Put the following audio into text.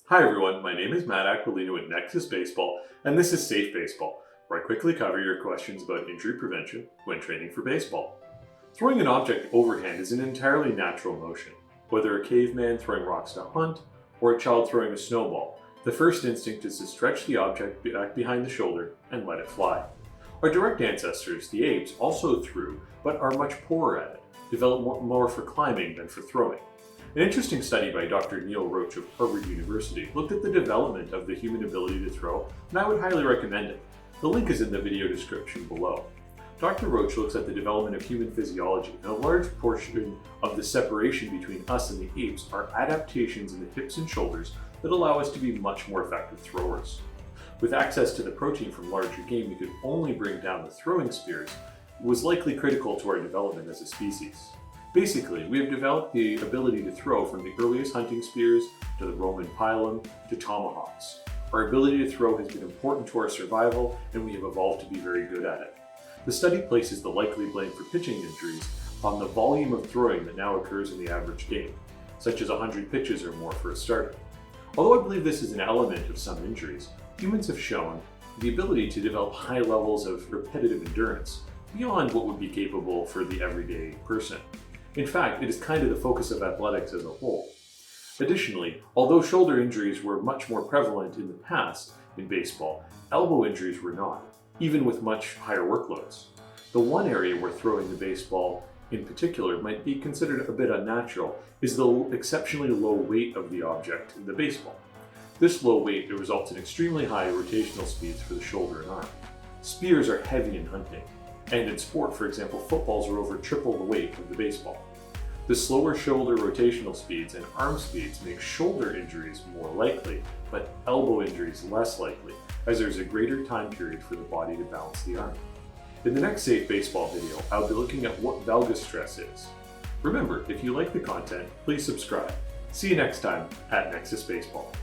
Hi everyone, my name is Matt Aquilina with Nexus Baseball, and this is Safe Baseball, where I quickly cover your questions about injury prevention when training for baseball. Throwing an object overhand is an entirely natural motion. Whether a caveman throwing rocks to hunt, or a child throwing a snowball, the first instinct is to stretch the object back behind the shoulder and let it fly. Our direct ancestors, the apes, also threw, but are much poorer at it, developed more for climbing than for throwing. An interesting study by Dr. Roach of Harvard University looked at the development of the human ability to throw, and I would highly recommend it. The link is in the video description below. Dr. Roach looks at the development of human physiology, and a large portion of the separation between us and the apes are adaptations in the hips and shoulders that allow us to be much more effective throwers. With access to the protein from larger game we could only bring down the throwing spears was likely critical to our development as a species. Basically, we have developed the ability to throw from the earliest hunting spears to the Roman Pilum to tomahawks. Our ability to throw has been important to our survival, and we have evolved to be very good at it. The study places the likely blame for pitching injuries on the volume of throwing that now occurs in the average game, such as 100 pitches or more for a starter. Although I believe this is an element of some injuries, humans have shown the ability to develop high levels of repetitive endurance beyond what would be capable for the everyday person. In fact, it is kind of the focus of athletics as a whole. Additionally, although shoulder injuries were much more prevalent in the past in baseball, elbow injuries were not, even with much higher workloads. The one area where throwing the baseball in particular might be considered a bit unnatural is the exceptionally low weight of the object in the baseball. This low weight results in extremely high rotational speeds for the shoulder and arm. Spears are heavy in hunting, and in sport, for example, footballs are over triple the weight of the baseball. The slower shoulder rotational speeds and arm speeds make shoulder injuries more likely, but elbow injuries less likely, as there's a greater time period for the body to balance the arm. In the next Safe Baseball video, I'll be looking at what valgus stress is. Remember, if you like the content, please subscribe. See you next time at Nexus Baseball.